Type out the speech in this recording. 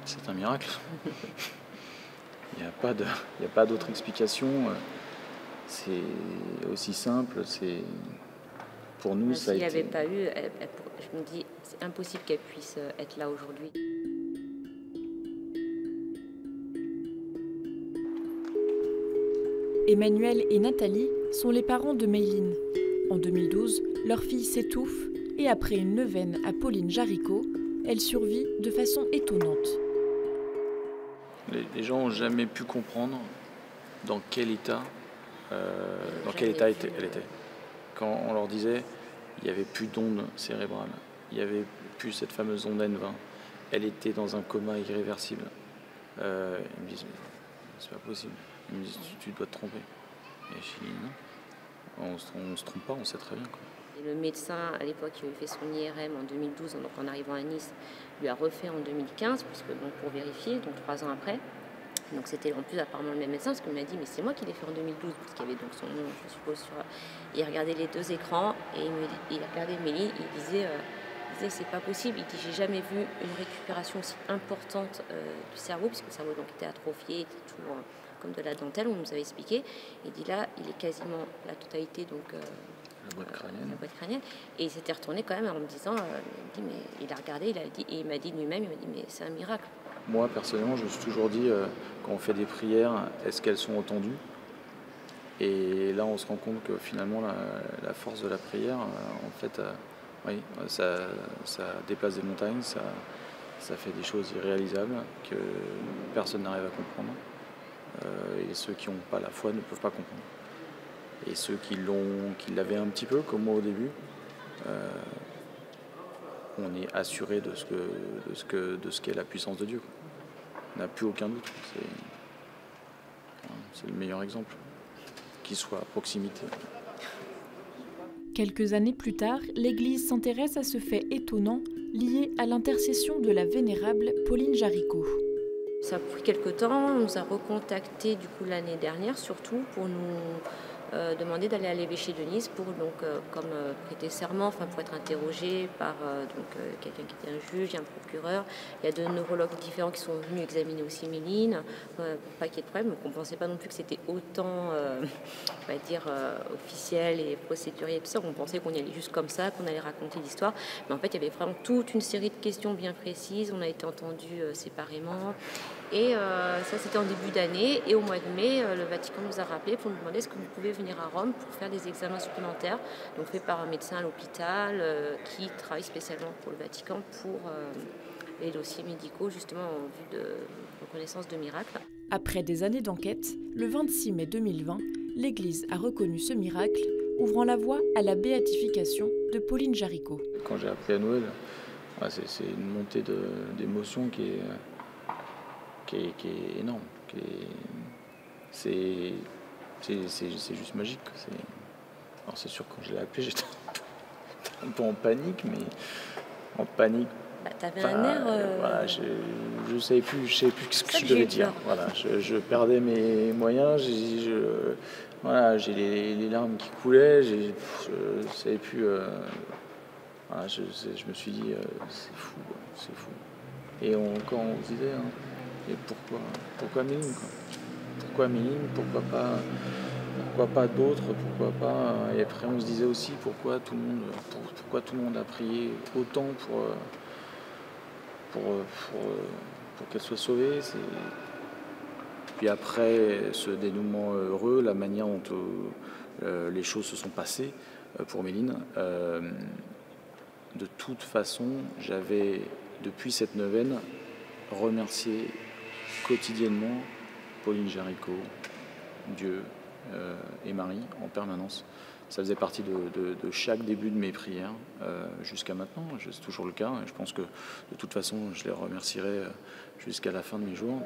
C'est un miracle. Il n'y a pas d'autre explication. C'est aussi simple. Pour nous, ça a S'il n'y été... avait pas eu, je me dis, c'est impossible qu'elle puisse être là aujourd'hui. Emmanuel et Nathalie sont les parents de Mayline. En 2012, leur fille s'étouffe et après une neuvaine à Pauline Jaricot, elle survit de façon étonnante. Les gens n'ont jamais pu comprendre dans quel état, elle était. Quand on leur disait il n'y avait plus d'onde cérébrale, il n'y avait plus cette fameuse onde N20, elle était dans un coma irréversible. Ils me disent c'est pas possible. Ils me disent tu dois te tromper. Et je dis non, on se trompe pas, on sait très bien quoi. Et le médecin, à l'époque, qui avait fait son IRM en 2012, donc en arrivant à Nice, lui a refait en 2015, puisque, donc, pour vérifier, donc 3 ans après. Donc c'était en plus apparemment le même médecin, parce qu'il m'a dit mais c'est moi qui l'ai fait en 2012, parce qu'il y avait donc son nom, je suppose, sur... Il regardait les deux écrans, et il regardait Mélie, il disait c'est pas possible, il dit j'ai jamais vu une récupération aussi importante du cerveau, puisque le cerveau donc était atrophié, était toujours comme de la dentelle, on nous avait expliqué. Il dit là, il est quasiment la totalité, donc... La boîte crânienne. Et il s'était retourné quand même en me disant, il a regardé, il a dit, et il m'a dit lui-même, il m'a dit mais c'est un miracle. Moi personnellement, je me suis toujours dit quand on fait des prières, est-ce qu'elles sont entendues? Et là, on se rend compte que finalement, la force de la prière, en fait, oui, ça déplace des montagnes, ça fait des choses irréalisables que personne n'arrive à comprendre. Et ceux qui n'ont pas la foi ne peuvent pas comprendre. Et ceux qui l'avaient un petit peu, comme moi au début, on est assuré de ce qu'est la puissance de Dieu. On n'a plus aucun doute. C'est le meilleur exemple, qu'il soit à proximité. Quelques années plus tard, l'Église s'intéresse à ce fait étonnant lié à l'intercession de la vénérable Pauline Jaricot. Ça a pris quelques temps, on nous a recontactés du coup l'année dernière, surtout pour nous demander d'aller à l'évêché de Nice pour prêter serment, pour être interrogé par quelqu'un qui était un juge et un procureur. Il y a 2 neurologues différents qui sont venus examiner aussi Méline, pour pas qu'il y ait de problème. Donc on ne pensait pas non plus que c'était autant officiel et procédurier et tout ça. On pensait qu'on y allait juste comme ça, qu'on allait raconter l'histoire. Mais en fait, il y avait vraiment toute une série de questions bien précises. On a été entendus séparément. Et ça, c'était en début d'année. Et au mois de mai, le Vatican nous a rappelé pour nous demander est-ce que vous pouvez venir à Rome pour faire des examens supplémentaires, donc fait par un médecin à l'hôpital qui travaille spécialement pour le Vatican pour les dossiers médicaux, justement en vue de reconnaissance de miracles. Après des années d'enquête, le 26 mai 2020, l'Église a reconnu ce miracle, ouvrant la voie à la béatification de Pauline Jaricot. Quand j'ai appris à Noël, c'est une montée d'émotions qui est énorme. C'est juste magique. Alors c'est sûr, quand je l'ai appelé, j'étais un peu en panique, mais en panique. T'avais un air... Voilà, je savais plus ce que je devais dire. Voilà, je perdais mes moyens, j'ai les larmes qui coulaient, je savais plus... voilà, je me suis dit, c'est fou. Et quand on se disait, hein, et pourquoi Méline, quoi? Pourquoi Méline, pourquoi pas d'autres, pourquoi pas... Et après on se disait aussi pourquoi tout le monde a prié autant pour qu'elle soit sauvée. Puis après ce dénouement heureux, la manière dont les choses se sont passées pour Méline, de toute façon, j'avais depuis cette neuvaine remercié quotidiennement Pauline Jaricot, Dieu et Marie en permanence. Ça faisait partie de chaque début de mes prières jusqu'à maintenant. C'est toujours le cas et je pense que de toute façon je les remercierai jusqu'à la fin de mes jours.